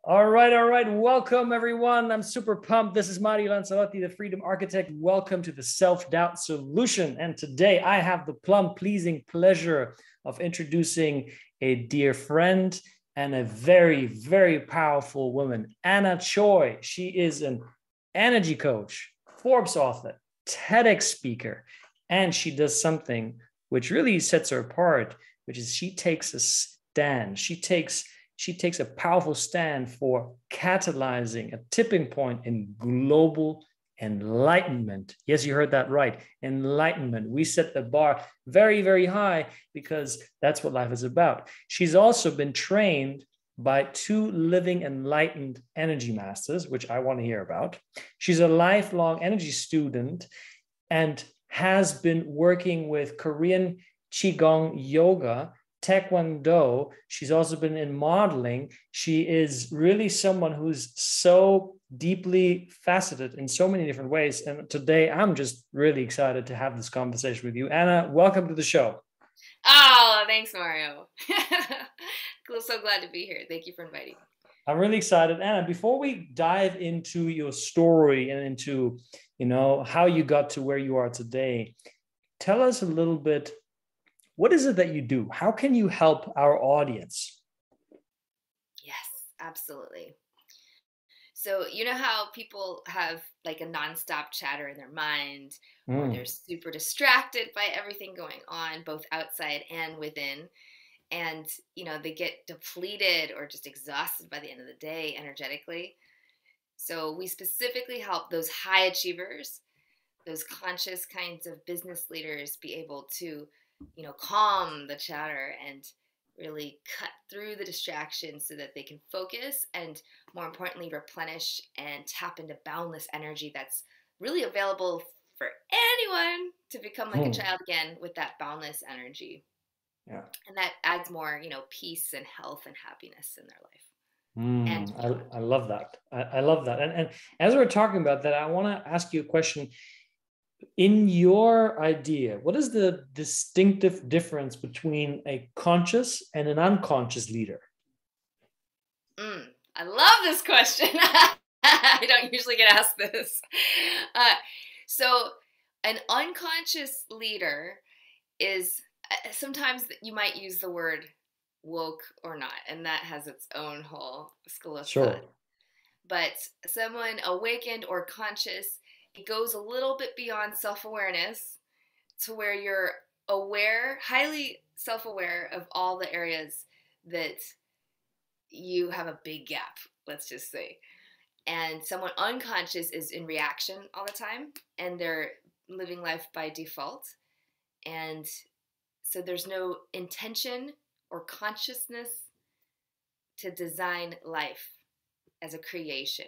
All right, all right. Welcome, everyone. I'm super pumped. This is Mari Lancelotti, the Freedom Architect. Welcome to the Self-Doubt Solution. And today I have the plum-pleasing pleasure of introducing a dear friend and a very, very powerful woman, Anna Choi. She is an energy coach, Forbes author, TEDx speaker, and she does something which really sets her apart, which is she takes a stand. She takes a powerful stand for catalyzing a tipping point in global enlightenment. Yes, you heard that right. Enlightenment. We set the bar very, very high because that's what life is about. She's also been trained by two living enlightened energy masters, which I want to hear about. She's a lifelong energy student and has been working with Korean Qigong Yoga, Taekwondo. She's also been in modeling. She is really someone who's so deeply faceted in so many different ways. And today I'm just really excited to have this conversation with you. Anna, welcome to the show. Oh, thanks, Mario. So glad to be here. Thank you for inviting me. I'm really excited. Anna, before we dive into your story and into, how you got to where you are today, tell us a little bit. What is it that you do? How can you help our audience? Yes, absolutely. So you know how people have like a nonstop chatter in their mind, or they're super distracted by everything going on, both outside and within. And, they get depleted or just exhausted by the end of the day energetically. So we specifically help those high achievers, those conscious kinds of business leaders be able to calm the chatter and really cut through the distractions so that they can focus and, more importantly, replenish and tap into boundless energy that's really available for anyone to become like a child again with that boundless energy. Yeah. And that adds more, peace and health and happiness in their life. I love that. I love that. And as we're talking about that, I want to ask you a question. In your idea, what is the distinctive difference between a conscious and an unconscious leader? I love this question. I don't usually get asked this. So an unconscious leader is, sometimes you might use the word woke or not, and that has its own whole school of thought. But someone awakened or conscious, it goes a little bit beyond self-awareness to where you're aware, highly self-aware of all the areas that you have a big gap, let's just say. And someone unconscious is in reaction all the time, and they're living life by default. And so there's no intention or consciousness to design life as a creation.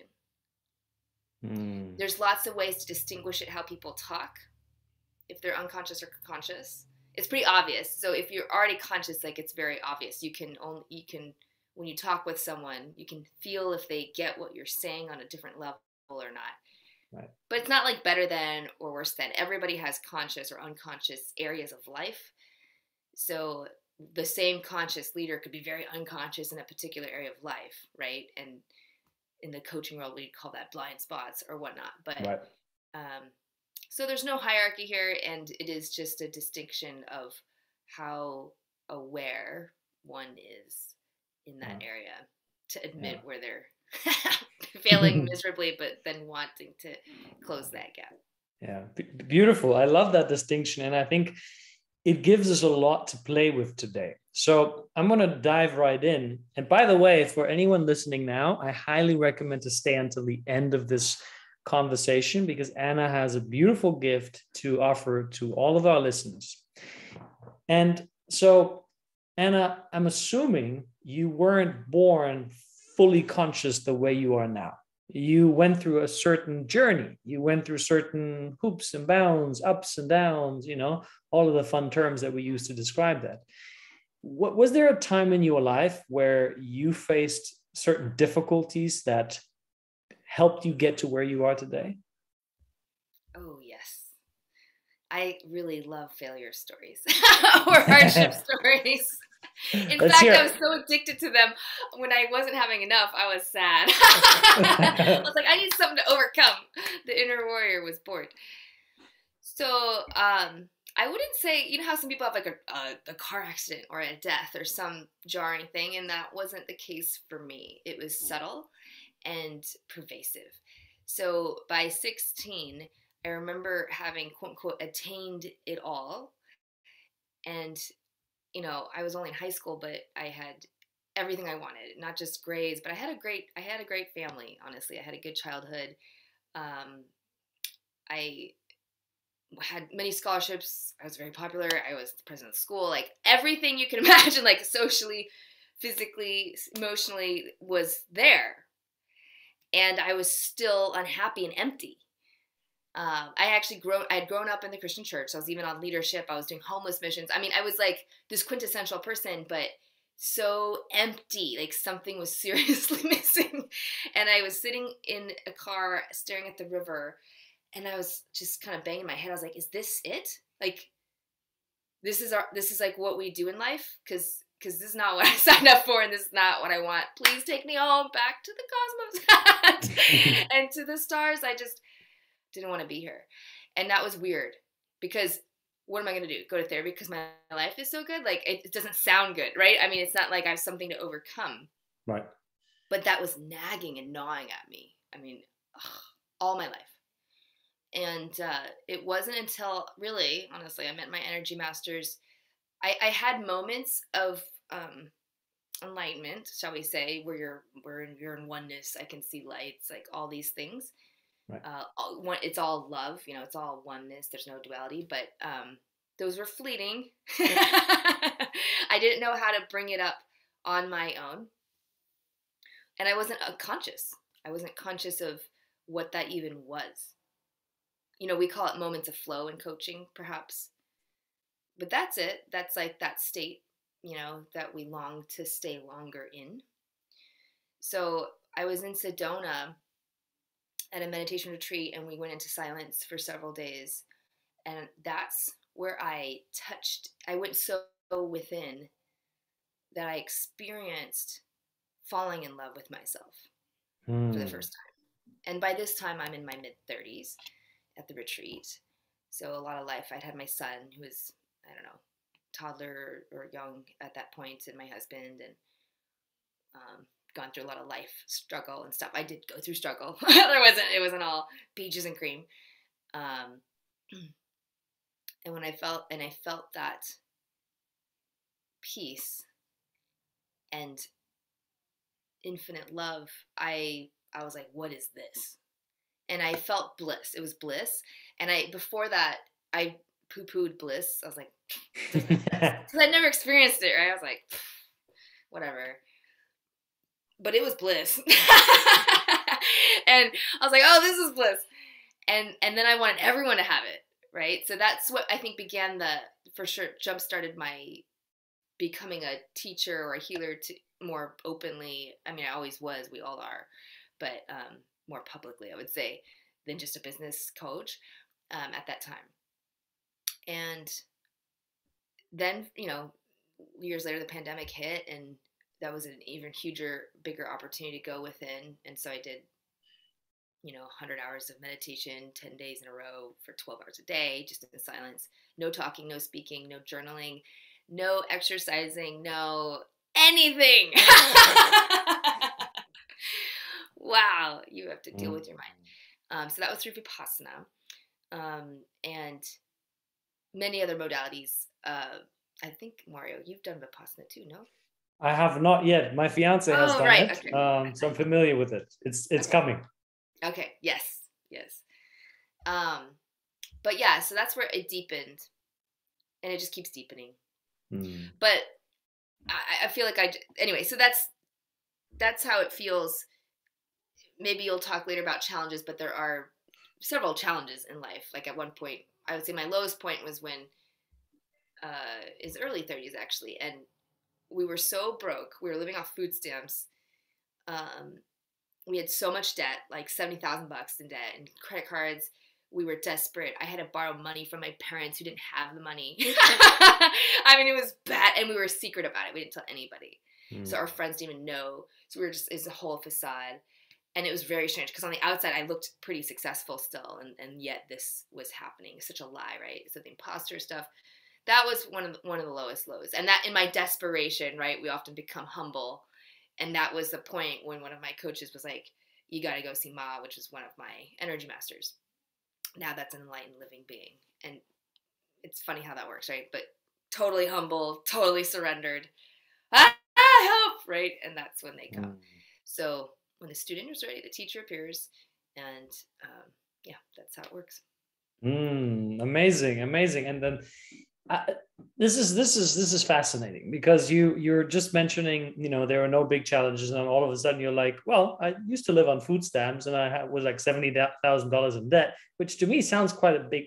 There's lots of ways to distinguish it, how people talk, if they're unconscious or conscious. It's pretty obvious. So if you're already conscious, like, it's very obvious. You can, when you talk with someone, you can feel if they get what you're saying on a different level or not. Right. But it's not like better than or worse than. Everybody has conscious or unconscious areas of life. So the same conscious leader could be very unconscious in a particular area of life, right? And in the coaching world, we call that blind spots or whatnot. But right. So there's no hierarchy here, and it is just a distinction of how aware one is in that area to admit where they're failing miserably, but then wanting to close that gap. Yeah, beautiful. I love that distinction. And I think it gives us a lot to play with today. So I'm going to dive right in. And by the way, for anyone listening now, I highly recommend to stay until the end of this conversation because Anna has a beautiful gift to offer to all of our listeners. And so, Anna, I'm assuming you weren't born fully conscious the way you are now. You went through a certain journey. You went through certain hoops and bounds, ups and downs, all of the fun terms that we use to describe that. Was there a time in your life where you faced certain difficulties that helped you get to where you are today? Oh, yes. I really love failure stories or hardship stories. In Let's fact, hear I it. was so addicted to them. When I wasn't having enough, I was sad. I was like, I need something to overcome. The inner warrior was bored. So, I wouldn't say, you know how some people have like a car accident or a death or some jarring thing, and that wasn't the case for me. It was subtle and pervasive. So by 16, I remember having quote unquote attained it all. And, you know, I was only in high school, but I had everything I wanted, not just grades, but I had a great family, honestly. I had a good childhood. I had many scholarships. I was very popular. I was the president of the school. Like everything you can imagine, like socially, physically, emotionally was there. And I was still unhappy and empty. I had grown up in the Christian church. So I was even on leadership. I was doing homeless missions. I mean, I was like this quintessential person, but so empty, like something was seriously missing. And I was sitting in a car staring at the river, and I was just kind of banging my head. I was like, is this it? Like, this is like what we do in life? Because this is not what I signed up for, and this is not what I want. Please take me home back to the cosmos and to the stars. I just didn't want to be here. And that was weird, because what am I going to do? Go to therapy because my life is so good? Like, it doesn't sound good, right? I mean, it's not like I have something to overcome. Right. But that was nagging and gnawing at me. I mean, all my life. And it wasn't until, really, honestly, I met my energy masters. I had moments of enlightenment, shall we say, where you're in oneness. I can see lights, like all these things. Right. It's all love, you know, it's all oneness. There's no duality, but those were fleeting. I didn't know how to bring it up on my own. And I wasn't conscious. I wasn't conscious of what that even was. You know, we call it moments of flow in coaching, perhaps. But that's it. That's like that state, you know, that we long to stay longer in. So I was in Sedona at a meditation retreat, and we went into silence for several days. And that's where I went so within that I experienced falling in love with myself for the first time. And by this time, I'm in my mid-30s at the retreat. So a lot of life. I'd had my son, who was, I don't know, toddler or young at that point, and my husband, and gone through a lot of life struggle and stuff. I did go through struggle. It wasn't all peaches and cream. And when I felt that peace and infinite love, I was like, what is this? And I felt bliss. It was bliss. And before that, I poo-pooed bliss. I was like, because I'd never experienced it, right? I was like, whatever. But it was bliss. And I was like, oh, this is bliss. And then I wanted everyone to have it, right? So that's what I think began for sure, jump-started my becoming a teacher or a healer to more openly. I mean, I always was, we all are, but more publicly, I would say, than just a business coach at that time. And then, you know, years later, the pandemic hit, and that was an even bigger opportunity to go within. And so I did, you know, 100 hours of meditation, 10 days in a row for 12 hours a day, just in silence. No talking, no speaking, no journaling, no exercising, no anything. Wow, you have to deal with your mind. So that was through Vipassana, and many other modalities. I think, Mario, you've done Vipassana too, no? I have not yet. My fiance has done it, okay. So I'm familiar with it. It's okay. Coming. Okay. Yes. But yeah, so that's where it deepened, and it just keeps deepening. But I feel like anyway. So that's how it feels. Maybe you'll talk later about challenges, but there are several challenges in life. Like at one point, I would say my lowest point was when is early 30s actually, and we were so broke. We were living off food stamps. We had so much debt, like $70,000 in debt and credit cards. We were desperate. I had to borrow money from my parents who didn't have the money. I mean, it was bad. And we were secret about it. We didn't tell anybody. So our friends didn't even know. So we were just, it's a whole facade. And it was very strange because on the outside, I looked pretty successful still. And yet this was happening. It's such a lie, right? So the imposter stuff. That was one of the lowest lows. And that in my desperation, right, we often become humble. And that was the point when one of my coaches was like, you got to go see Ma, which is one of my energy masters. Now that's an enlightened living being. And it's funny how that works, right? But totally humble, totally surrendered. Help, right? And that's when they come. So when the student is ready, the teacher appears. And yeah, that's how it works. Amazing. And then this is fascinating because you're just mentioning, there are no big challenges, and all of a sudden you're like, well, I used to live on food stamps and I was like $70,000 in debt, which to me sounds quite a big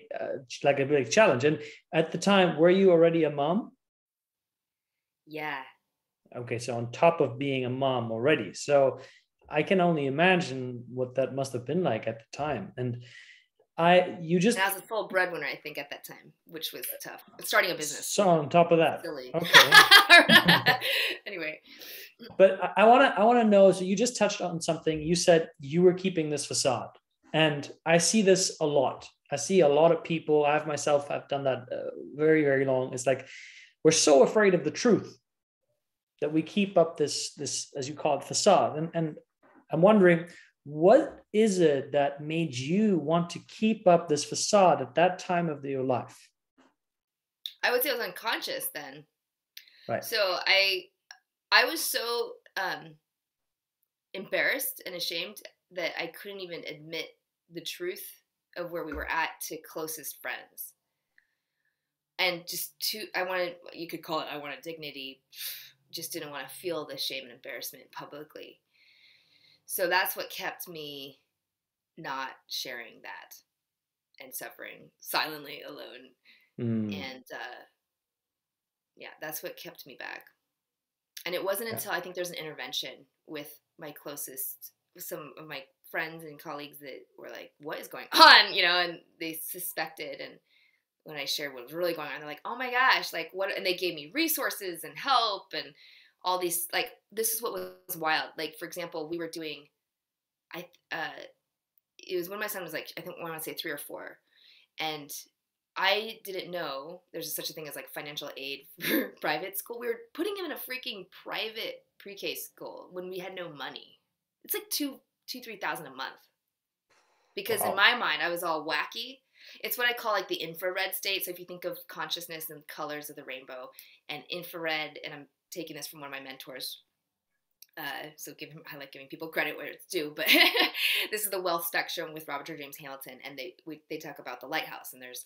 like a big challenge. And at the time, were you already a mom? Yeah. Okay, so on top of being a mom already, so I can only imagine what that must have been like at the time. And I was a full breadwinner, I think, at that time, which was tough. Starting a business. So on top of that, silly. Okay. Anyway, but I want to know. So you just touched on something. You said you were keeping this facade, and I see this a lot. I see a lot of people. I've done that very, very long. It's like we're so afraid of the truth that we keep up this as you call it facade. And I'm wondering, what is it that made you want to keep up this facade at that time of your life? I would say I was unconscious then. Right. So I was so embarrassed and ashamed that I couldn't even admit the truth of where we were at to closest friends. And I wanted dignity, just didn't want to feel the shame and embarrassment publicly. So that's what kept me not sharing that and suffering silently alone. And yeah, that's what kept me back. And it wasn't until I think there's an intervention with some of my friends and colleagues that were like, what is going on? And they suspected. And when I shared what was really going on, they're like, oh my gosh, like what? And they gave me resources and help and all these, like, this is what was wild. Like, for example, we were doing, it was when my son was like, I want to say 3 or 4. And I didn't know there's such a thing as like financial aid for private school. We were putting him in a freaking private pre-K school when we had no money. It's like $3,000 a month. Because in my mind, I was all wacky. It's what I call like the infrared state. So if you think of consciousness and colors of the rainbow and infrared, and I'm taking this from one of my mentors. So I like giving people credit where it's due, but this is the wealth spectrum with Robert or James Hamilton. And they talk about the lighthouse, and there's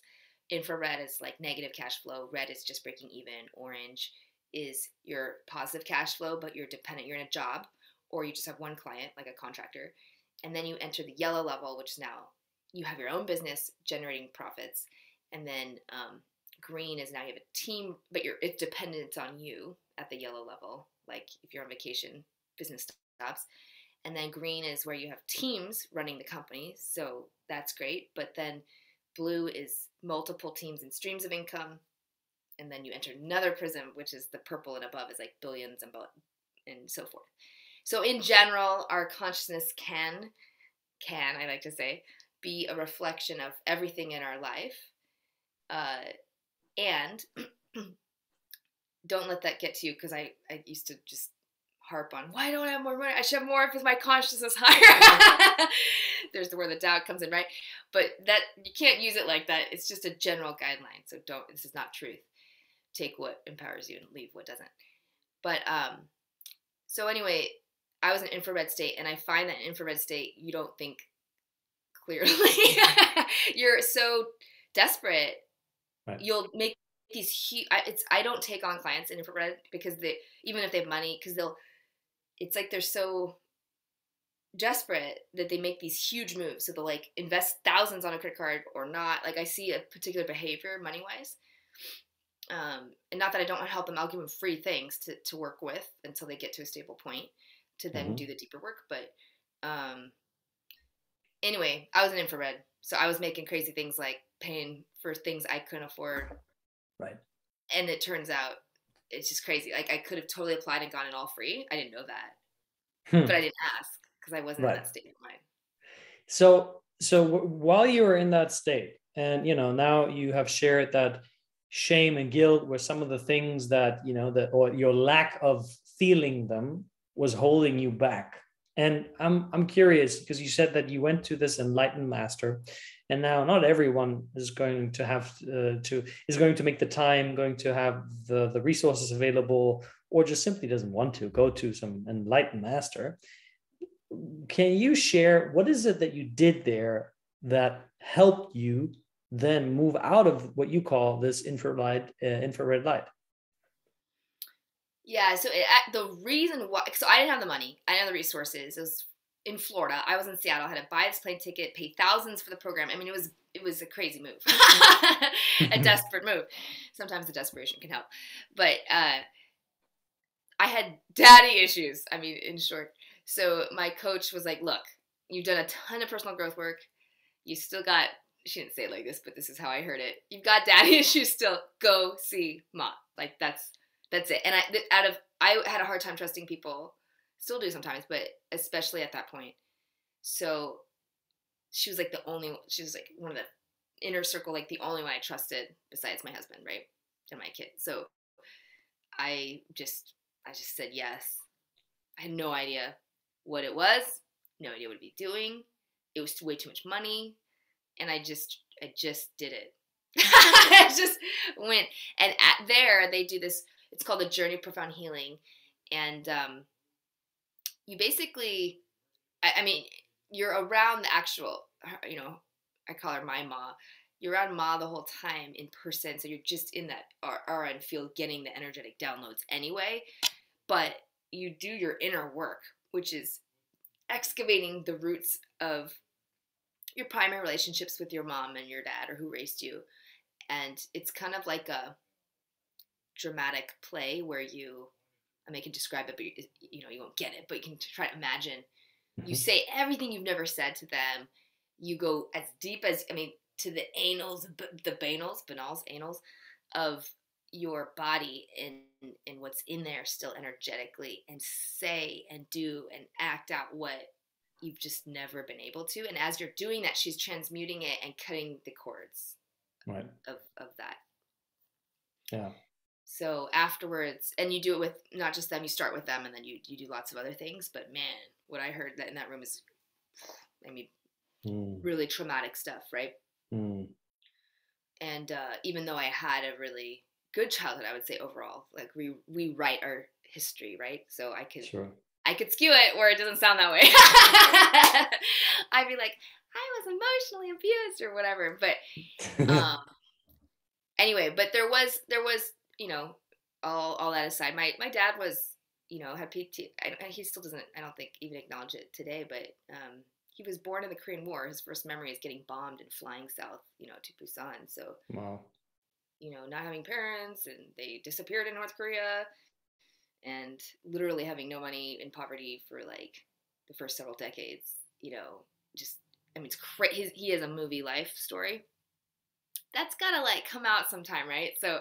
infrared is like negative cash flow. Red is just breaking even. Orange is your positive cash flow, but you're dependent. You're in a job, or you just have one client, like a contractor. And then you enter the yellow level, which is now you have your own business generating profits. And then green is now you have a team, but it's dependent on you at the yellow level. Like if you're on vacation, business stops. And then green is where you have teams running the company. So that's great. But then blue is multiple teams and streams of income. And then you enter another prism, which is the purple and above is like billions and so forth. So in general, our consciousness can, I like to say, be a reflection of everything in our life. And don't let that get to you, because I used to just harp on, why don't I have more money? I should have more because my consciousness is higher. There's where the doubt comes in, right? But that you can't use it like that. It's just a general guideline. So this is not truth. Take what empowers you and leave what doesn't. But so anyway, I was in infrared state, and I find that in infrared state, you don't think clearly. You're so desperate. Right. You'll make these huge. I don't take on clients in infrared because even if they have money, because it's like they're so desperate that they make these huge moves. So they'll like invest thousands on a credit card or not. Like I see a particular behavior money wise. And not that I don't want to help them. I'll give them free things to work with until they get to a stable point to then do the deeper work. But anyway, I was in infrared So I was making crazy things like paying for things I couldn't afford. Right. And it turns out it's just crazy. Like I could have totally applied and gotten it all free. I didn't know that, but I didn't ask because I wasn't in Right. that state of mind. So while you were in that state, and now you have shared that shame and guilt were some of the things that that, or your lack of feeling them was holding you back. And I'm curious, because you said that you went to this enlightened master, and now not everyone is going to have is going to make the time, going to have the resources available, or just simply doesn't want to go to some enlightened master. Can you share what is it that you did there that helped you then move out of what you call this infrared light? Yeah, so the reason why, so I didn't have the money, I didn't have the resources. It was in Florida. I was in Seattle. I had to buy this plane ticket, pay thousands for the program. I mean, it was a crazy move, a desperate move. Sometimes the desperation can help, but I had daddy issues. I mean, in short. So my coach was like, "Look, you've done a ton of personal growth work. You still got." She didn't say it like this, but this is how I heard it. You've got daddy issues still. Go see mom. Like that's it. And I had a hard time trusting people. Still do sometimes, but especially at that point. So she was like she was like one of the inner circle, like the only one I trusted besides my husband, right? And my kid. So I just said yes. I had no idea what it was, no idea what it'd be doing. It was way too much money. And I just did it. I just went. And there they do this, it's called the Journey of Profound Healing. And you basically, I mean, you're around the actual, I call her my ma. You're around Ma the whole time in person. So you're just in that aura and field getting the energetic downloads anyway. But you do your inner work, which is excavating the roots of your primary relationships with your mom and your dad or who raised you. And it's kind of like a dramatic play where I mean, I can describe it, but you won't get it, but you can try to imagine. You say everything you've never said to them. You go as deep as, to the anals of your body and what's in there still energetically, and say and do and act out what you've just never been able to. And as you're doing that, she's transmuting it and cutting the cords right. of that. Yeah. So afterwards, and you do it with not just them, you start with them and then you do lots of other things. But man, what I heard in that room is, really traumatic stuff, right? And even though I had a really good childhood, I would say overall, like we write our history, right? So I could skew it where it doesn't sound that way. I'd be like, I was emotionally abused or whatever. But anyway, but there was all that aside, my dad was, had PT. He still doesn't, I don't think, even acknowledge it today, but he was born in the Korean War. His first memory is getting bombed and flying south, to Busan. So, wow. Not having parents, and they disappeared in North Korea, and literally having no money, in poverty for like the first several decades, it's crazy. He has a movie life story. That's gotta like come out sometime, right? So,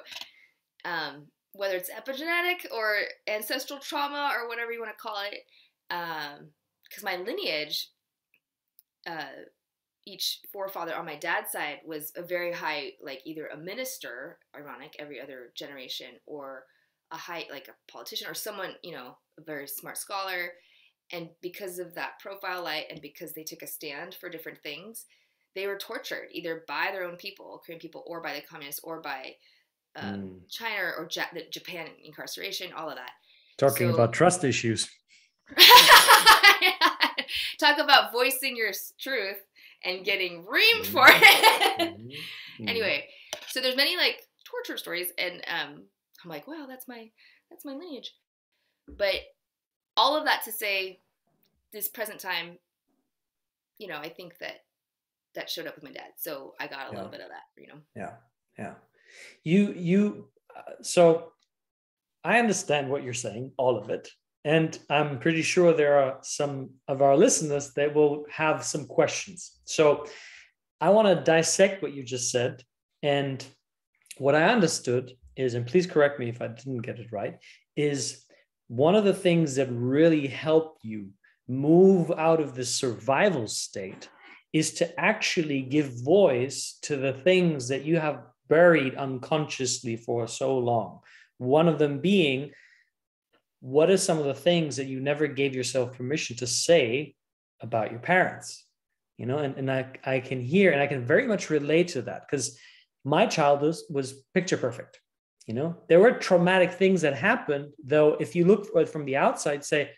whether it's epigenetic or ancestral trauma or whatever you want to call it, because my lineage, each forefather on my dad's side was a very high, like either a minister, ironic, every other generation, or a high, like a politician or someone, a very smart scholar. And because of that profile light, and because they took a stand for different things, they were tortured either by their own people, Korean people, or by the communists, or by China or Japan incarceration, all of that. Talking about trust issues. Talk about voicing your truth and getting reamed for it. Anyway, so there's many like torture stories, and I'm like, wow, that's my lineage. But all of that to say, this present time, I think that showed up with my dad, so I got a little bit of that, Yeah. So I understand what you're saying, all of it. And I'm pretty sure there are some of our listeners that will have some questions. So I want to dissect what you just said. And what I understood is, and please correct me if I didn't get it right, is one of the things that really helped you move out of the survival state is to actually give voice to the things that you have buried unconsciously for so long. One of them being, what are some of the things that you never gave yourself permission to say about your parents? And I can hear, and I can very much relate to that, because my childhood was picture perfect. There were traumatic things that happened, though if you look from the outside, say,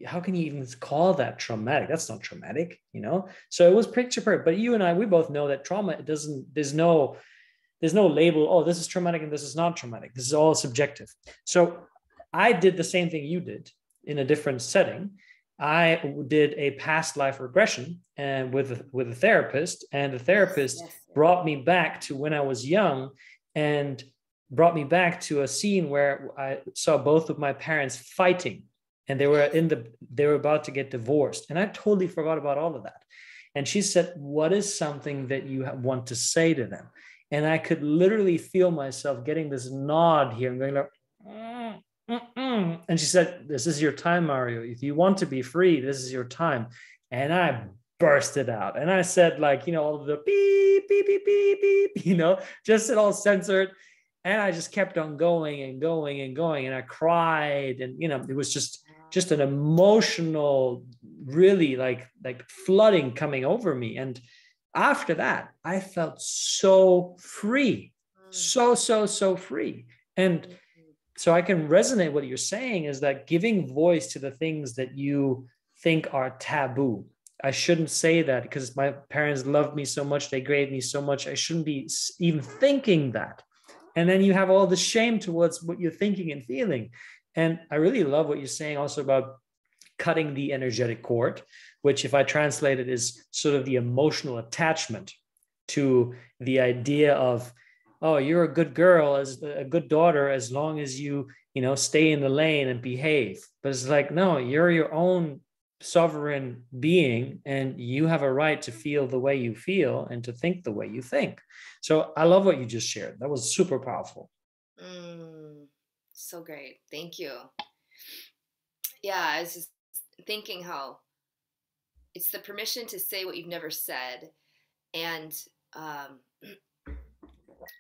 how can you even call that traumatic? That's not traumatic. So it was picture perfect. But you and I, we both know that trauma, there's no label, oh, this is traumatic and this is not traumatic. This is all subjective. So I did the same thing you did in a different setting. I did a past life regression and with a therapist, and the therapist brought me back to when I was young and brought me back to a scene where I saw both of my parents fighting, and they were about to get divorced. And I totally forgot about all of that. And she said, what is something that you want to say to them? And I could literally feel myself getting this nod here and going like, and she said, this is your time, Mario. If you want to be free, this is your time. And I bursted out. And I said, like, all of the beep, beep, beep, beep, beep, just it all censored. And I just kept on going and going and going. And I cried. And, it was just an emotional, really like flooding coming over me. And after that, I felt so free, so free. And so I can resonate what you're saying is that giving voice to the things that you think are taboo. I shouldn't say that because my parents loved me so much. They gave me so much. I shouldn't be even thinking that. And then you have all the shame towards what you're thinking and feeling. And I really love what you're saying also about cutting the energetic cord, which if I translate it is sort of the emotional attachment to the idea of, oh, you're a good girl, as a good daughter, as long as you, stay in the lane and behave. But it's like, no, you're your own sovereign being and you have a right to feel the way you feel and to think the way you think. So I love what you just shared. That was super powerful. So great. Thank you. Yeah, I was just thinking how it's the permission to say what you've never said. And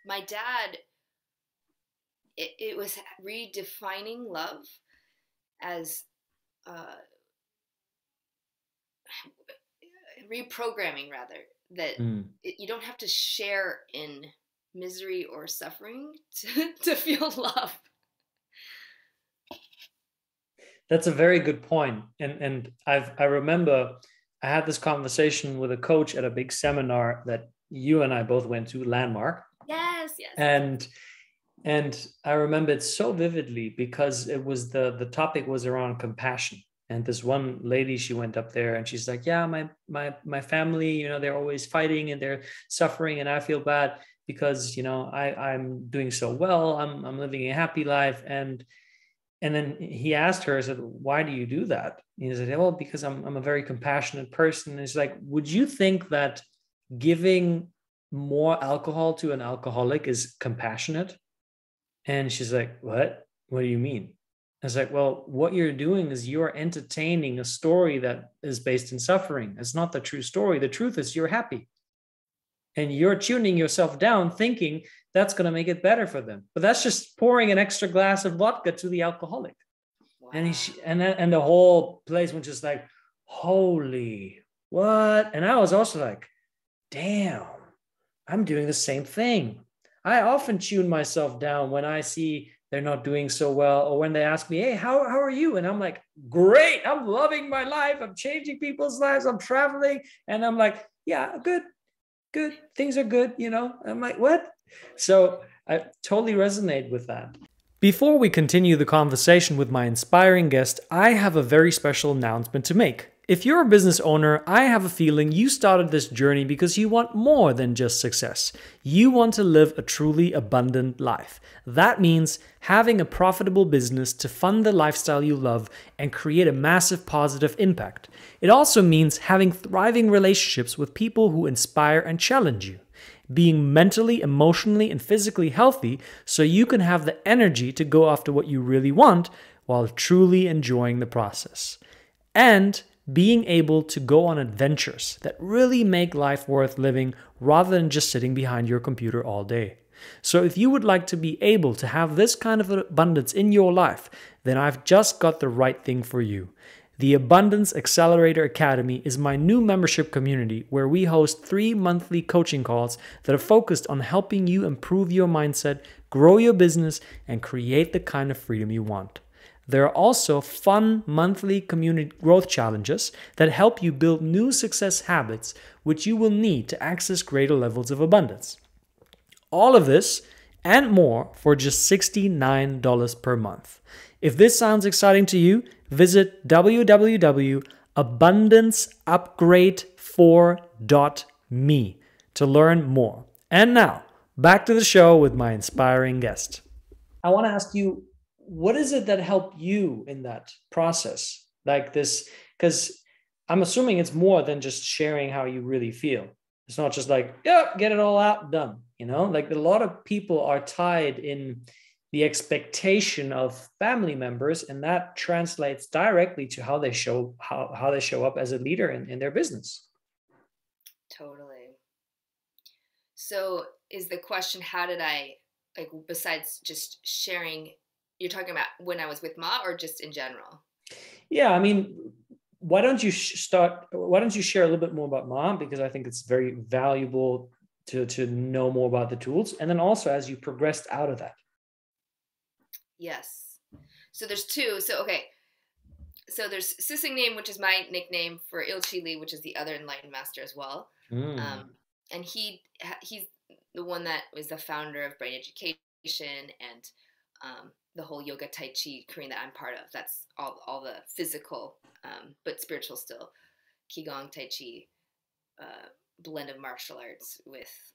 my dad, it was redefining love as reprogramming, rather, that you don't have to share in misery or suffering to feel love. That's a very good point. And I remember I had this conversation with a coach at a big seminar that you and I both went to, Landmark. Yes. And I remember it so vividly because it was the topic was around compassion. And this one lady, she went up there and she's like, yeah, my family, they're always fighting and they're suffering and I feel bad because, I'm doing so well. I'm living a happy life. And then he asked her, I said, why do you do that? And he said, well, because I'm a very compassionate person. And he's like, would you think that giving more alcohol to an alcoholic is compassionate? And she's like, what? What do you mean? I was like, well, what you're doing is you're entertaining a story that is based in suffering. It's not the true story. The truth is you're happy. And you're tuning yourself down thinking that's going to make it better for them. But that's just pouring an extra glass of vodka to the alcoholic. Wow. And the whole place was just like, holy, what? And I was also like, damn, I'm doing the same thing. I often tune myself down when I see they're not doing so well, or when they ask me, hey, how are you? And I'm like, great, I'm loving my life. I'm changing people's lives. I'm traveling. And I'm like, yeah, good. Things are good. I'm like, what? So I totally resonate with that. Before we continue the conversation with my inspiring guest, I have a very special announcement to make. If you're a business owner, I have a feeling you started this journey because you want more than just success. You want to live a truly abundant life. That means having a profitable business to fund the lifestyle you love and create a massive positive impact. It also means having thriving relationships with people who inspire and challenge you. Being mentally, emotionally, and physically healthy so you can have the energy to go after what you really want while truly enjoying the process. And being able to go on adventures that really make life worth living rather than just sitting behind your computer all day. So if you would like to be able to have this kind of abundance in your life, then I've just got the right thing for you. The Abundance Accelerator Academy is my new membership community where we host 3 monthly coaching calls that are focused on helping you improve your mindset, grow your business, and create the kind of freedom you want. There are also fun monthly community growth challenges that help you build new success habits which you will need to access greater levels of abundance. All of this and more for just $69 per month. If this sounds exciting to you, visit www.abundanceupgrade4.me to learn more. And now, back to the show with my inspiring guest. I want to ask you, what is it that helped you in that process? Like this, because I'm assuming it's more than just sharing how you really feel. It's not just like, yeah, get it all out, done. Like a lot of people are tied in the expectation of family members, and that translates directly to how they show up as a leader in their business. Totally. So is the question, how did I, like, besides just sharing, you're talking about when I was with Ma or just in general? Yeah, I mean, why don't you share a little bit more about Ma, because I think it's very valuable to know more about the tools, and then also as you progressed out of that. Yes. So there's two. So there's Sissing Name, which is my nickname for Il Chi, which is the other enlightened master as well. And he's the one that was the founder of Brain Education and the whole yoga tai chi Korean that I'm part of. That's all the physical, but spiritual still. Qigong tai chi, blend of martial arts with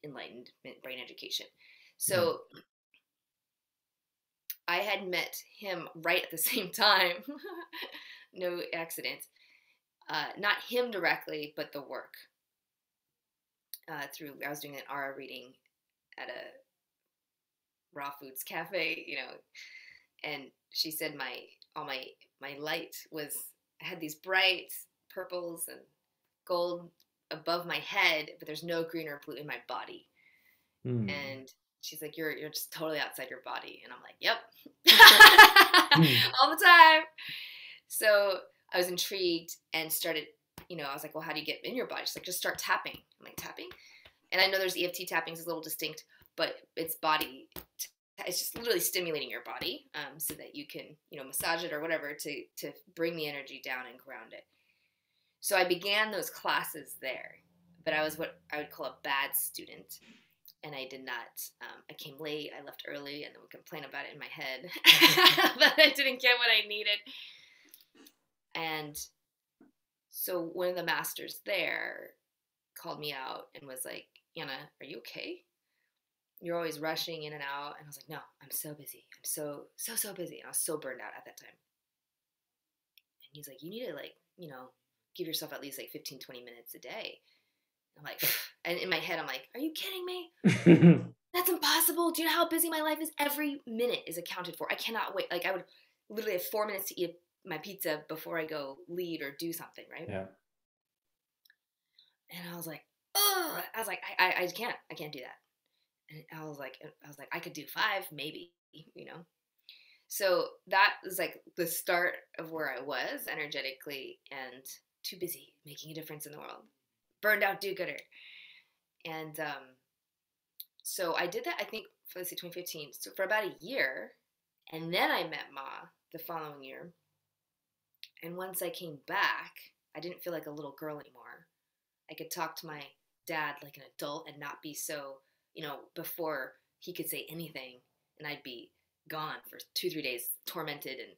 enlightened brain education. So I had met him right at the same time. No accident. Not him directly, but the work. I was doing an aura reading at a raw foods cafe, and she said my light had these bright purples and gold above my head, but there's no green or blue in my body. And she's like, you're just totally outside your body. And I'm like, yep. All the time. So I was intrigued and started, I was like, well, how do you get in your body? She's like, just start tapping. I'm like, tapping? And I know there's EFT tapping is a little distinct, but it's just literally stimulating your body so that you can, massage it or whatever to bring the energy down and ground it. So I began those classes there, but I was what I would call a bad student. And I did not, I came late, I left early, and then would complain about it in my head that I didn't get what I needed. And so one of the masters there called me out and was like, Anna, are you okay? You're always rushing in and out. And I was like, no, I'm so busy. I'm so busy. And I was so burned out at that time. And he's like, you need to give yourself at least 15, 20 minutes a day. I'm like, and in my head, I'm like, are you kidding me? That's impossible. Do you know how busy my life is? Every minute is accounted for. I cannot wait. I would literally have 4 minutes to eat my pizza before I go lead or do something, right? Yeah. And I was like, oh, I can't do that. And I was like, I could do 5, maybe, So that was the start of where I was energetically and too busy making a difference in the world. Burned out do-gooder. And so I did that, I think, for 2015. So for about a year. And then I met Ma the following year. And once I came back, I didn't feel like a little girl anymore. I could talk to my dad like an adult and not be so, before he could say anything. And I'd be gone for 2-3 days, tormented and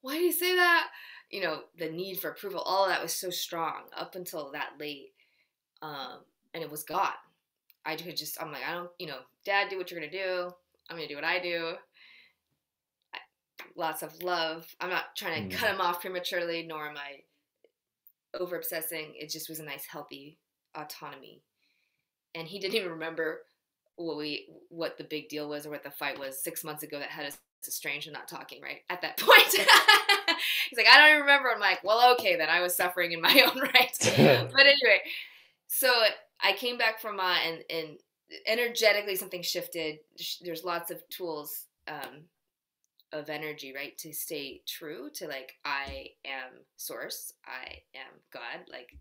why do you say that? You know, the need for approval, all of that was so strong up until that late. And it was gone. I'm like, I don't, you know, Dad, do what you're going to do. I'm going to do what I do. Lots of love. I'm not trying to cut him off prematurely, nor am I over obsessing. It just was a nice, healthy autonomy. And he didn't even remember what the big deal was or what the fight was 6 months ago that had us estranged and not talking, right? At that point. He's like, I don't even remember. I'm like, well, okay, then I was suffering in my own right. But anyway, so I came back from and energetically something shifted. There's lots of tools of energy, right? To stay true to like, I am source, I am God. Like,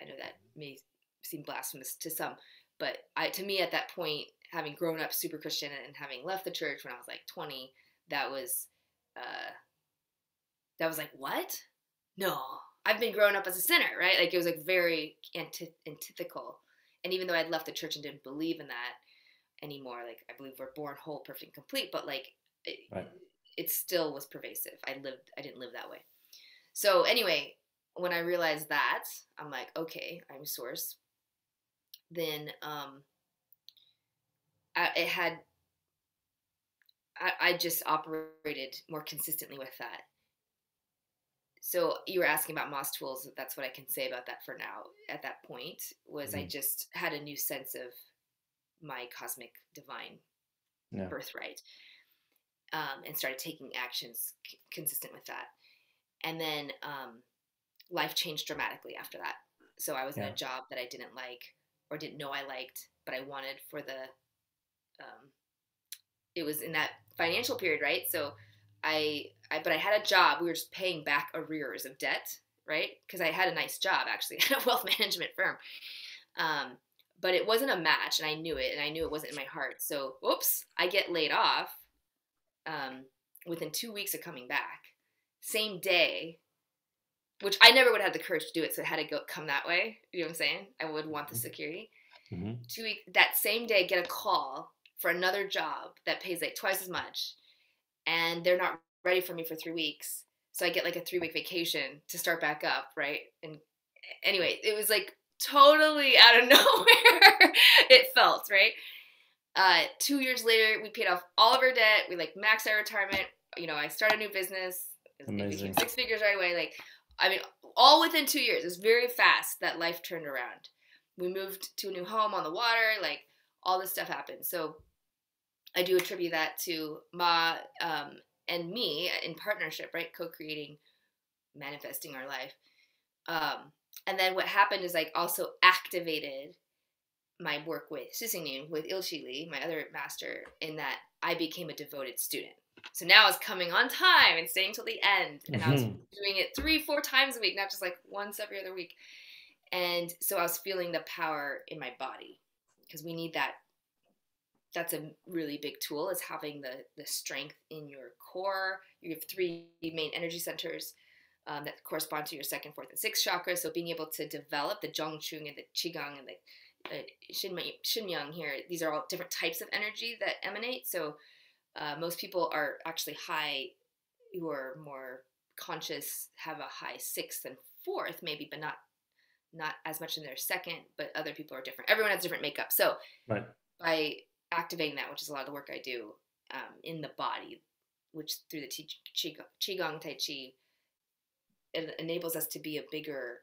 I know that may seem blasphemous to some, but to me at that point, having grown up super Christian and having left the church when I was like 20, that was like, what? No, I've been growing up as a sinner, right? Like it was like very antithetical. And even though I'd left the church and didn't believe in that anymore, like I believe we're born whole, perfect, and complete, but like it still was pervasive. I didn't live that way. So anyway, when I realized that, I'm like, okay, I'm source. Then I just operated more consistently with that. So you were asking about Moss tools. That's what I can say about that for now. At that point was I just had a new sense of my cosmic divine birthright, and started taking actions consistent with that. And then life changed dramatically after that. So I was in a job that I didn't like or didn't know I liked, but I wanted for the, it was in that financial period, right? So but I had a job. We were just paying back arrears of debt, right? Because I had a nice job actually at a wealth management firm. But it wasn't a match, and I knew it, and I knew it wasn't in my heart. So, whoops, I get laid off within 2 weeks of coming back. Same day, which I never would have the courage to do it, so it had to come that way. You know what I'm saying? I would want the security. 2 weeks, that same day, get a call for another job that pays like twice as much, and they're not ready for me for 3 weeks. So I get like a 3-week vacation to start back up, right? And anyway, it was like totally out of nowhere. It felt, right? 2 years later, we paid off all of our debt. We like maxed our retirement. You know, I started a new business. It became 6 figures right away. Like, I mean, all within 2 years. It was very fast that life turned around. We moved to a new home on the water. Like, all this stuff happened. So I do attribute that to Ma and me in partnership, right? Co-creating, manifesting our life. And then what happened is I also activated my work with Sisingnim, with Ilchi Li, my other master, in that I became a devoted student. So now I was coming on time and staying till the end. And I was doing it 3-4 times a week, not just like once every other week. And so I was feeling the power in my body, because we need that. That's a really big tool, is having the strength in your core. You have 3 main energy centers that correspond to your 2nd, 4th, and 6th chakras. So being able to develop the Zhongqing and the Qigong and the Xinmyang here, these are all different types of energy that emanate. So most people are actually high, who are more conscious, have a high 6th and 4th maybe, but not as much in their 2nd, but other people are different. Everyone has different makeup. So by activating that, which is a lot of the work I do in the body, which through the Qigong Tai Chi, it enables us to be a bigger,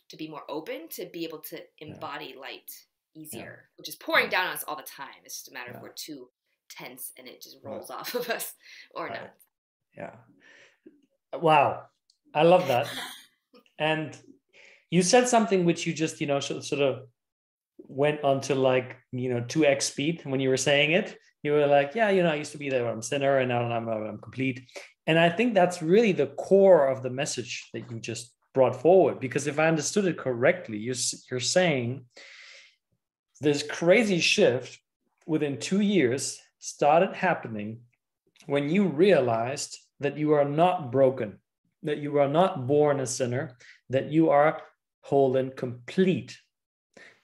to be more open, to be able to embody light easier, which is pouring down on us all the time. It's just a matter of we're too tense and it just rolls off of us or not. Yeah. Wow. I love that. And you said something which you just, sort of went on to like, 2x speed when you were saying it. You were like, I used to be there, I'm a sinner, and now I'm complete. And I think that's really the core of the message that you just brought forward, because if I understood it correctly, you're saying this crazy shift within 2 years started happening when you realized that you are not broken, that you are not born a sinner, that you are whole and complete.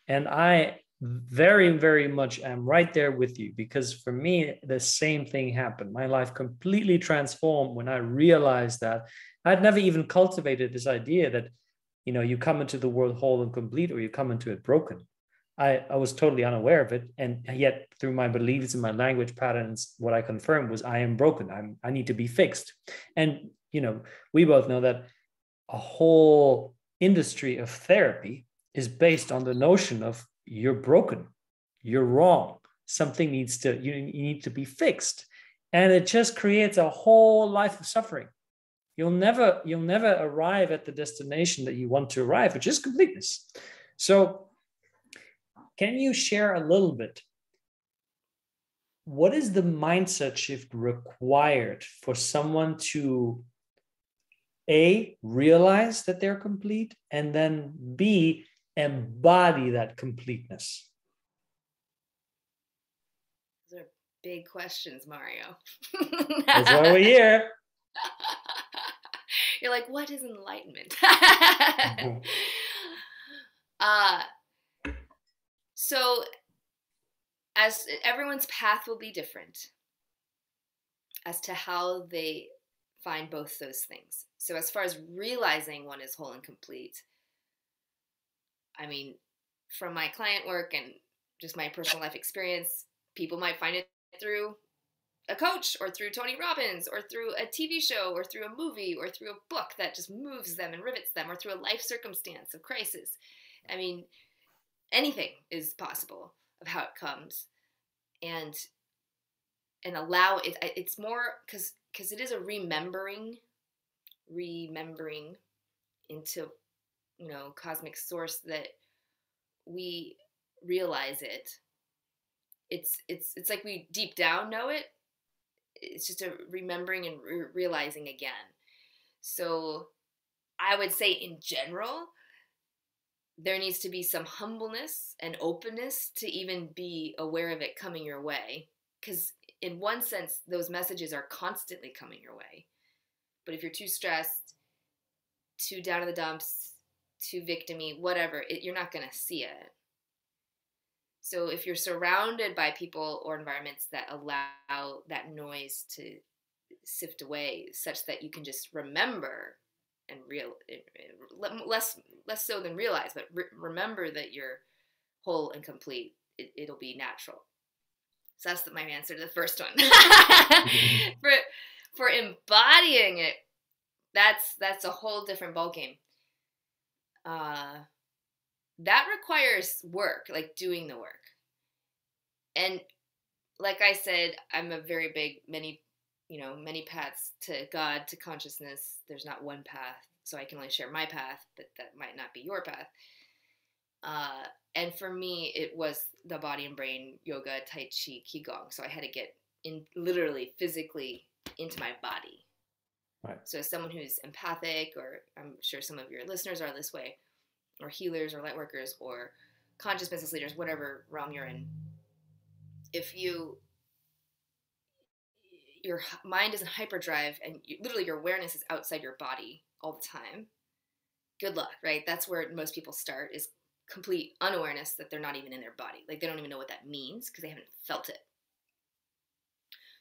And I very, very much am right there with you, because for me, the same thing happened. My life completely transformed when I realized that I'd never even cultivated this idea that, you come into the world whole and complete, or you come into it broken. I was totally unaware of it. And yet through my beliefs and my language patterns, what I confirmed was I am broken. I need to be fixed. And, we both know that a whole industry of therapy is based on the notion of you're broken, you're wrong, something you need to be fixed. And it just creates a whole life of suffering. You'll never arrive at the destination that you want to arrive, which is completeness. So can you share a little bit, what is the mindset shift required for someone to A, realize that they're complete, and then B, embody that completeness? Those are big questions, Mario. That's why we're here. You're like, what is enlightenment? So as everyone's path will be different as to how they find both those things. So as far as realizing one is whole and complete, I mean, from my client work and just my personal life experience, people might find it through a coach, or through Tony Robbins, or through a TV show, or through a movie, or through a book that just moves them and rivets them, or through a life circumstance of crisis. I mean, anything is possible of how it comes. And allow it. It's more because it is a remembering into, cosmic source, that we realize it. It's like we deep down know it. It's just a remembering and realizing again. So I would say in general, there needs to be some humbleness and openness to even be aware of it coming your way. Because in one sense, those messages are constantly coming your way. But if you're too stressed, too down in the dumps, too victim-y, whatever, you're not going to see it. So if you're surrounded by people or environments that allow that noise to sift away, such that you can just remember and less so than realize, but remember that you're whole and complete, it'll be natural. So that's my answer to the first one. For embodying it, that's a whole different ballgame. That requires work, like doing the work. And like I said, I'm a very big many paths to God, to consciousness. There's not one path, so I can only share my path, but that might not be your path. And for me, it was the body and brain, yoga, tai chi, qigong. So I had to get in, literally, physically into my body. Right. So as someone who's empathic, or I'm sure some of your listeners are this way, or healers or light workers or conscious business leaders, whatever realm you're in, if your mind is in hyperdrive and literally your awareness is outside your body all the time, good luck, right? That's where most people start, is complete unawareness that they're not even in their body. Like, they don't even know what that means because they haven't felt it.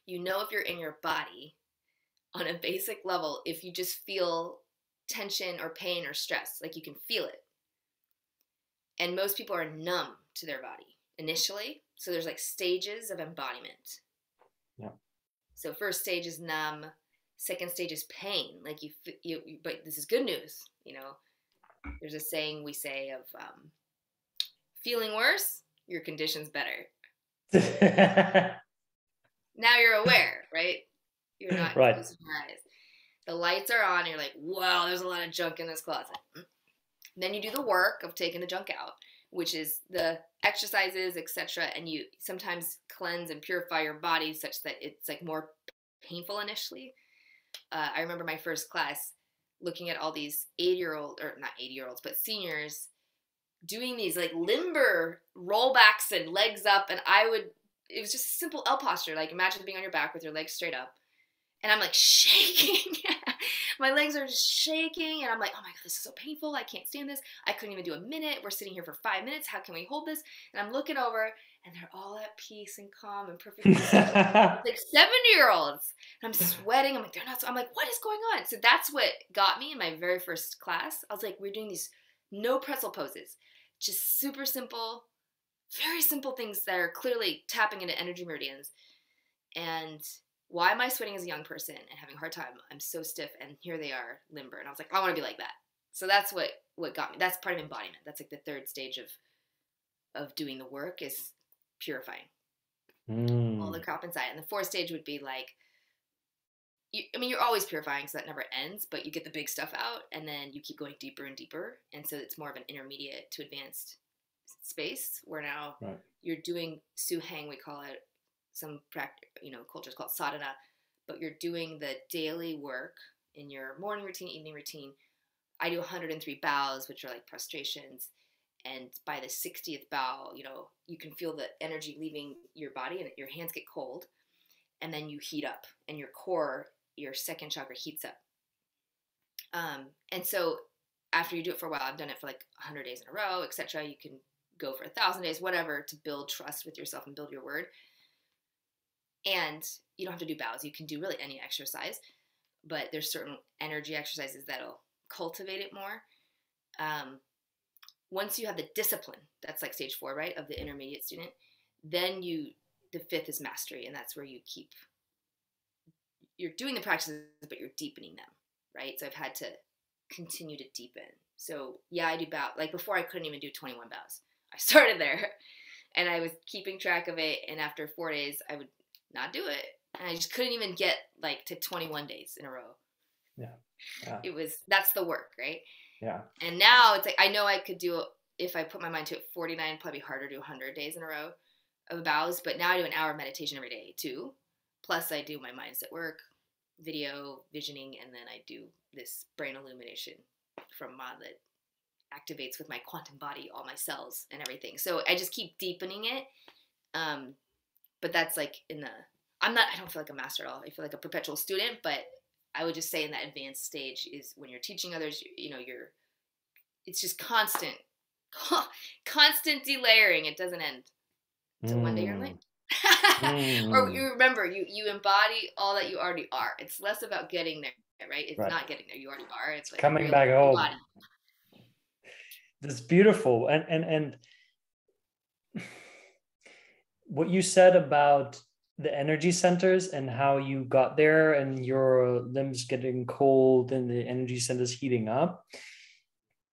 If you're in your body on a basic level if you just feel tension or pain or stress. Like, you can feel it. And most people are numb to their body initially. So there's like stages of embodiment. Yeah. So first stage is numb. Second stage is pain. Like you but this is good news. There's a saying we say of feeling worse, your condition's better. Now you're aware, right? You're not right. closing your eyes. The lights are on. And you're like, wow, there's a lot of junk in this closet. Then you do the work of taking the junk out, which is the exercises, etc. And you sometimes cleanse and purify your body such that it's like more painful initially. I remember my first class looking at all these 80-year-old, or not 80-year-olds, but seniors doing these like limber rollbacks and legs up. And it was just a simple L posture. Like, imagine being on your back with your legs straight up. And I'm like shaking. My legs are just shaking, and I'm like, oh my God, this is so painful. I can't stand this. I couldn't even do a minute. We're sitting here for 5 minutes. How can we hold this? And I'm looking over, and they're all at peace and calm and perfectly still. Like 70-year-olds. And I'm sweating. I'm like, they're not. So I'm like, what is going on? So that's what got me in my very first class. I was like, we're doing these no pretzel poses, just super simple, very simple things that are clearly tapping into energy meridians. And why am I sweating as a young person and having a hard time? I'm so stiff, and here they are, limber. And I was like, I want to be like that. So that's what got me. That's part of embodiment. That's like the third stage of doing the work, is purifying all the crap inside. And the fourth stage would be like, you're always purifying, so that never ends, but you get the big stuff out, and then you keep going deeper and deeper. And so it's more of an intermediate to advanced space, where now you're doing Suhang, we call it. Some cultures call it sadhana, but you're doing the daily work in your morning routine, evening routine. I do 103 bows, which are like prostrations. And by the 60th bow, you can feel the energy leaving your body, and your hands get cold. And then you heat up, and your core, your second chakra, heats up. And so after you do it for a while, I've done it for like 100 days in a row, etc. You can go for 1,000 days, whatever, to build trust with yourself and build your word. And you don't have to do bows. You can do really any exercise, but there's certain energy exercises that'll cultivate it more. Once you have the discipline, that's like stage 4, right, of the intermediate student, then the 5th is mastery, and that's where you're doing the practices, but you're deepening them, right? So I've had to continue to deepen. So yeah, I do bow. Like before, I couldn't even do 21 bows. I started there, and I was keeping track of it, and after 4 days, I would not do it. And I just couldn't even get like to 21 days in a row. Yeah. That's the work, right? Yeah. And now it's like, I know I could do, if I put my mind to it, 49, probably harder to do 100 days in a row of bows. But now I do an hour of meditation every day too. Plus I do my mindset work, video, visioning, and then I do this brain illumination from Ma that activates with my quantum body, all my cells and everything. So I just keep deepening it. But that's like I don't feel like a master at all. I feel like a perpetual student, but I would just say in that advanced stage is when you're teaching others, it's just constant delayering. It doesn't end. So one day you're enlightened. Or you remember, you embody all that you already are. It's less about getting there, right? It's not getting there. You already are. It's like coming back home. Embody. That's beautiful. And what you said about the energy centers and how you got there and your limbs getting cold and the energy centers heating up.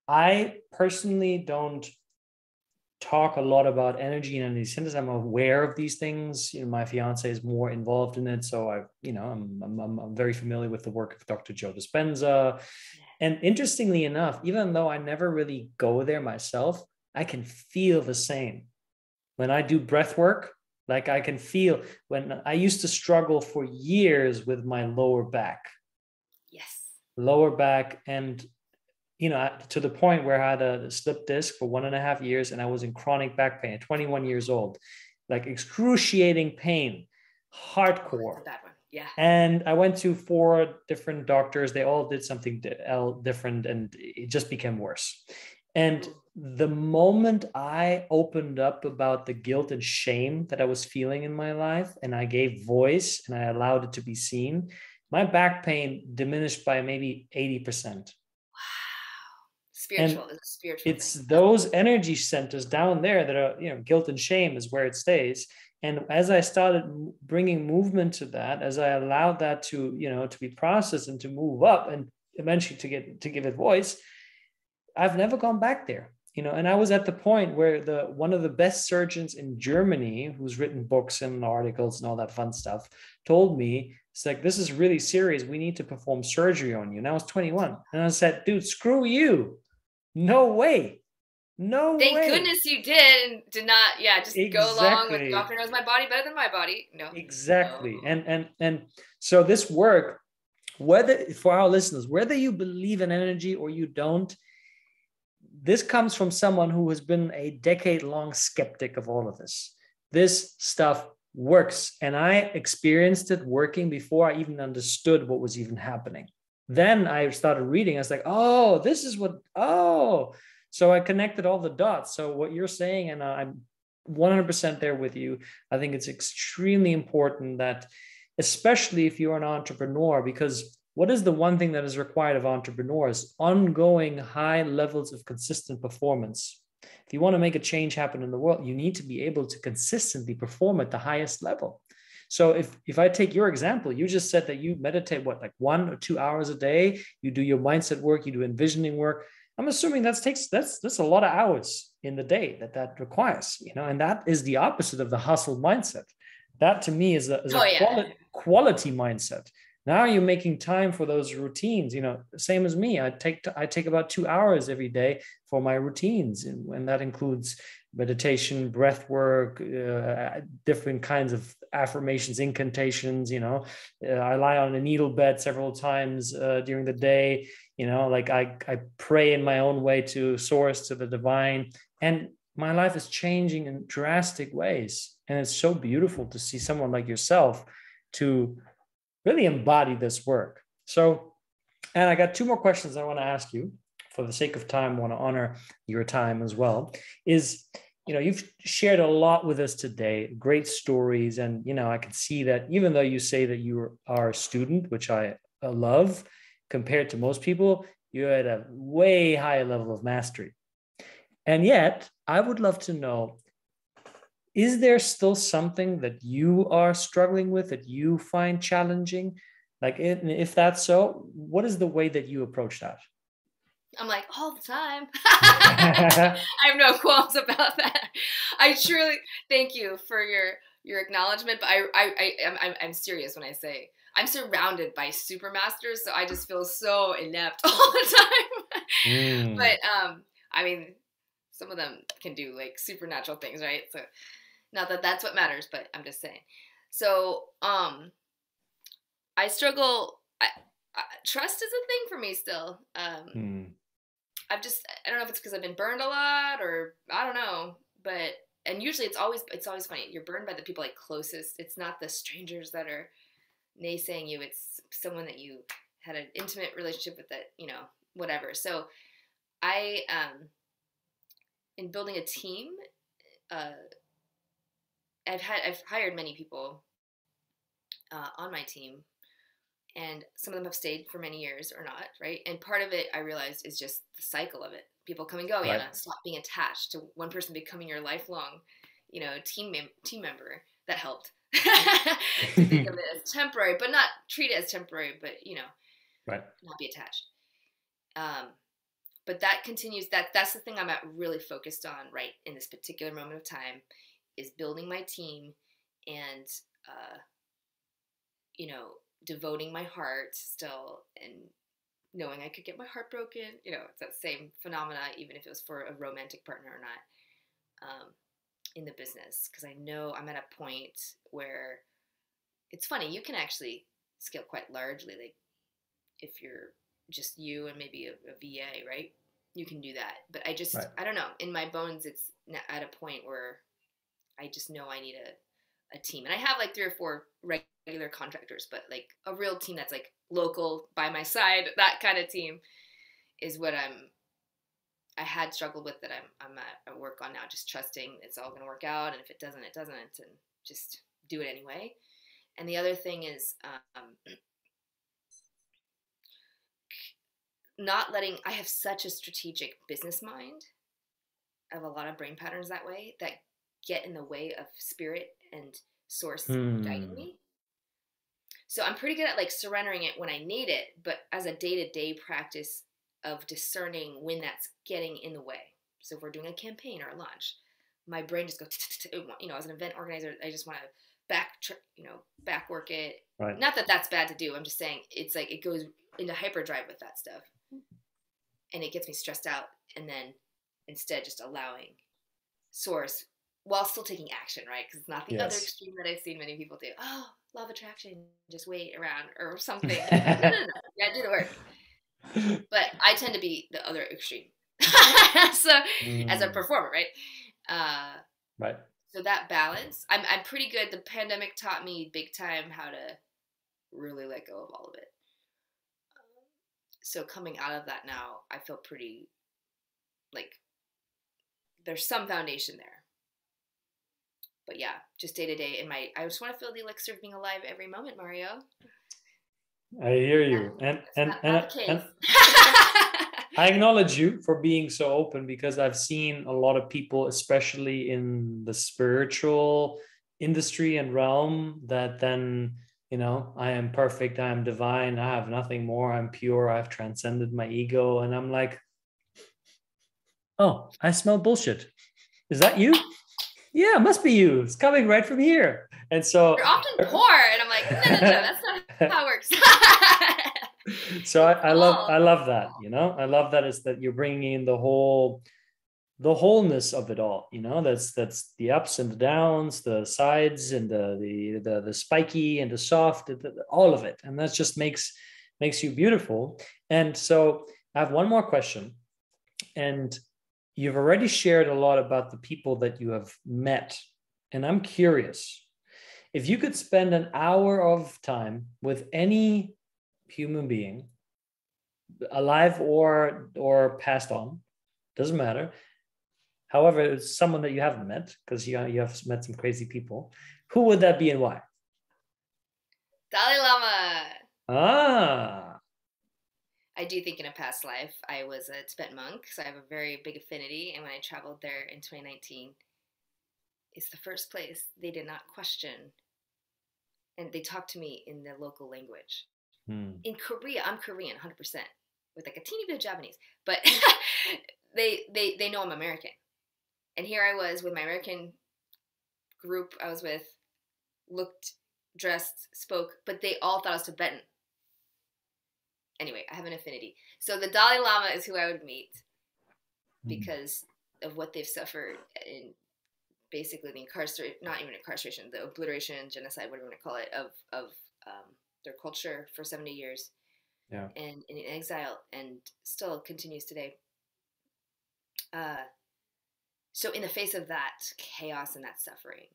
I personally don't talk a lot about energy and energy centers. I'm aware of these things. My fiance is more involved in it. So I'm very familiar with the work of Dr. Joe Dispenza. And interestingly enough, even though I never really go there myself, I can feel the same. When I do breath work, like I can feel when I used to struggle for years with my lower back. Yes. Lower back. And, to the point where I had a slip disc for 1.5 years and I was in chronic back pain at 21 years old, like excruciating pain, hardcore. That's a bad one. Yeah. And I went to 4 different doctors. They all did something different and it just became worse. And the moment I opened up about the guilt and shame that I was feeling in my life, and I gave voice and I allowed it to be seen, my back pain diminished by maybe 80%. Wow. Spiritual. And spiritual. It's those energy centers down there that are, guilt and shame is where it stays. And as I started bringing movement to that, as I allowed that to, to be processed and to move up and eventually to give it voice, I've never gone back there, and I was at the point where one of the best surgeons in Germany, who's written books and articles and all that fun stuff, told me, it's like, this is really serious. We need to perform surgery on you. And I was 21. And I said, dude, screw you. No way. No Thank way. goodness you did and did not, just go along with doctor knows my body better than my body. No. Exactly. No. And so this work, for our listeners, whether you believe in energy or you don't, this comes from someone who has been a decade-long skeptic of all of this. This stuff works. And I experienced it working before I even understood what was even happening. then I started reading. I was like, oh, this is what, oh. So I connected all the dots. So what you're saying, and I'm 100% there with you. I think it's extremely important that, especially if you're an entrepreneur, because what is the one thing that is required of entrepreneurs? Ongoing high levels of consistent performance. If you want to make a change happen in the world, you need to be able to consistently perform at the highest level. So if I take your example, you just said that you meditate, what, like 1 or 2 hours a day, you do your mindset work, you do envisioning work. I'm assuming that's a lot of hours in the day that requires, and that is the opposite of the hustle mindset. That to me is Oh a yeah. quality mindset. Now you're making time for those routines, same as me. I take about 2 hours every day for my routines, and that includes meditation, breath work, different kinds of affirmations, incantations. I lie on a needle bed several times during the day. Like I pray in my own way to source, to the divine, and my life is changing in drastic ways. And it's so beautiful to see someone like yourself to really embody this work. So, and I got 2 more questions I want to ask you. For the sake of time, I want to honor your time as well. You've shared a lot with us today, great stories. And, I can see that even though you say that you are a student, which I love, compared to most people, you're at a way higher level of mastery. And yet, I would love to know, is there still something that you are struggling with that you find challenging? Like, if that's so, what is the way that you approach that? I'm like, all the time. I have no qualms about that. I truly thank you for your acknowledgement, but I'm serious when I say I'm surrounded by super masters, so I just feel so inept all the time. But I mean, some of them can do like supernatural things, right? So not that that's what matters, but I'm just saying. So I struggle. Trust is a thing for me still. I don't know if it's because I've been burned a lot or I don't know, but and usually it's always funny. You're burned by the people like closest. It's not the strangers that are naysaying you. It's someone that you had an intimate relationship with, that whatever. So I in building a team, I've hired many people on my team, and some of them have stayed for many years or not, right? And part of it, I realized, is just the cycle of it. People come and go. Right. Yana, stop being attached to one person becoming your lifelong, team member. That helped to think of it as temporary, but not treat it as temporary, but right. Not be attached. But that continues. That's the thing I'm really focused on right in this particular moment of time, is building my team and devoting my heart still, and knowing I could get my heart broken. It's that same phenomena, even if it was for a romantic partner or not, in the business. Because I know I'm at a point where it's funny, you can actually scale quite largely. Like if you're just you and maybe a VA, right? You can do that. But Right. I don't know. In my bones, it's at a point where I just know I need a team. And I have like 3 or 4 regular contractors, but like a real team that's like local by my side, that kind of team is what I had struggled with, that I'm at work on now, just trusting it's all going to work out. And if it doesn't, it doesn't, and just do it anyway. And the other thing is not letting, I have such a strategic business mind. I have a lot of brain patterns that way that get in the way of spirit and source guiding me. So I'm pretty good at like surrendering it when I need it, but as a day-to-day practice of discerning when that's getting in the way. So if we're doing a campaign or a launch, my brain just goes, as an event organizer, I just want to back work it. Right. Not that that's bad to do. I'm just saying it's like it goes into hyperdrive with that stuff, and it gets me stressed out. And then instead just allowing source while still taking action, right? Because it's not the other extreme that I've seen many people do. Oh, law of attraction, just wait around or something. No. Yeah, do the work. But I tend to be the other extreme. So as a performer, right? Right. So that balance, I'm pretty good. The pandemic taught me big time how to really let go of all of it. so coming out of that now, I feel pretty like there's some foundation there. But yeah, just day to day I just want to feel the elixir of being alive every moment, Mario. I hear you. That's not the case. I acknowledge you for being so open, because I've seen a lot of people, especially in the spiritual industry and realm, that then, I am perfect, I am divine, I have nothing more, I'm pure, I've transcended my ego. And I'm like, oh, I smell bullshit. Is that you? Yeah, it must be you. It's coming right from here. And so you're often poor, and I'm like, no, that's not how it works. So I love that, I love that is that you're bringing in the wholeness of it all, that's the ups and the downs, the sides and the spiky and the soft, all of it. And that just makes you beautiful. And so I have one more question. And you've already shared a lot about the people that you have met. And I'm curious, if you could spend an hour of time with any human being, alive or passed on, doesn't matter. However, it's someone that you haven't met, because you have met some crazy people. Who would that be and why? Dalai Lama. Ah. I do think in a past life I was a Tibetan monk, so I have a very big affinity. And when I traveled there in 2019, it's the first place they did not question, and they talked to me in the local language. In Korea, I'm Korean 100%, with like a teeny bit of Japanese, but they know I'm American. And here I was with my American group I was with, looked, dressed, spoke, but they all thought I was Tibetan. Anyway, I have an affinity. So the Dalai Lama is who I would meet, because of what they've suffered in basically the not even incarceration, the obliteration, genocide, whatever you want to call it, of their culture for 70 years. Yeah. And in exile, and still continues today. So in the face of that chaos and that suffering,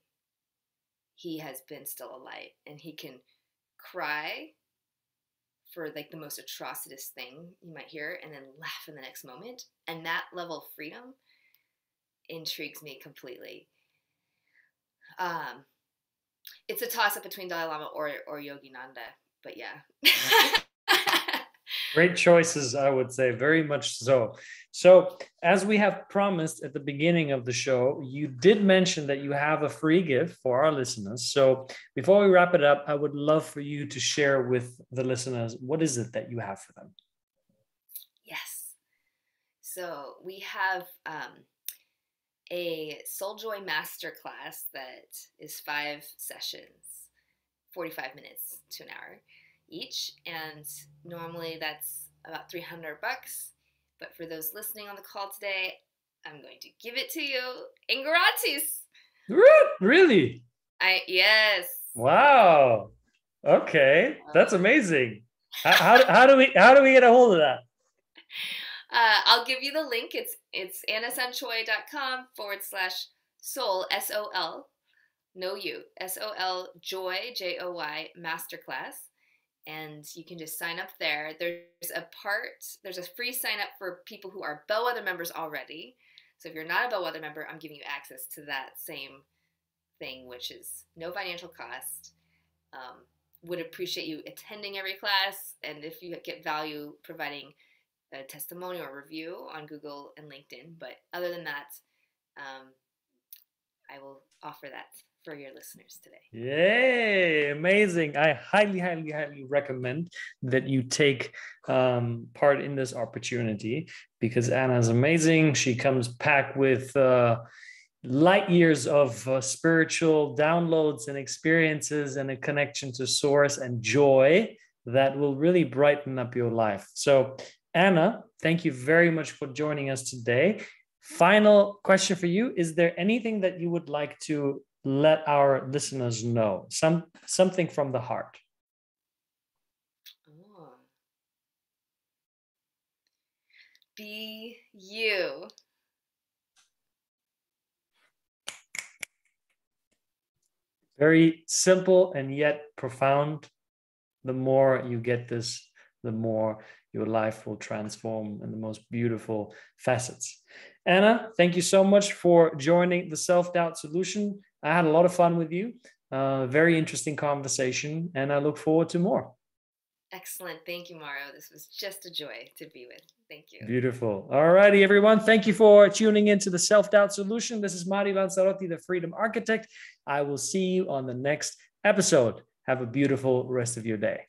he has been still a light, and he can cry for like the most atrocious thing you might hear and then laugh in the next moment. And that level of freedom intrigues me completely. It's a toss-up between Dalai Lama or Yogi Nanda, but yeah. Great choices, I would say, very much so. So, as we have promised at the beginning of the show, you did mention that you have a free gift for our listeners. So, before we wrap it up, I would love for you to share with the listeners, what is it that you have for them? Yes. So, we have a Soul Joy Masterclass that is 5 sessions, 45 minutes to an hour each, and normally that's about $300. But for those listening on the call today, I'm going to give it to you in gratis. Really? Yes. Wow. Okay, that's amazing. How do we get a hold of that? I'll give you the link. It's annasanchoi.com/soul, SOL, no U, SOL, joy, JOY, masterclass. And you can just sign up there. There's a free sign up for people who are Bellwether members already. So if you're not a Bellwether member, I'm giving you access to that same thing, which is no financial cost. Would appreciate you attending every class. And if you get value, providing a testimonial or review on Google and LinkedIn. But other than that, I will offer that for your listeners today. Yay, amazing. I highly, highly, highly recommend that you take part in this opportunity, because Anna is amazing. She comes packed with light years of spiritual downloads and experiences and a connection to source and joy that will really brighten up your life. So Anna, thank you very much for joining us today. Final question for you. Is there anything that you would like to let our listeners know? Something from the heart. Oh. Be you. Very simple and yet profound. The more you get this, the more your life will transform in the most beautiful facets. Anna, thank you so much for joining the Self-Doubt Solution. I had a lot of fun with you. Very interesting conversation, and I look forward to more. Excellent. Thank you, Mauro. This was just a joy to be with. Thank you. Beautiful. All righty, everyone. Thank you for tuning into the Self-Doubt Solution. This is Mari Lanzarote, the Freedom Architect. I will see you on the next episode. Have a beautiful rest of your day.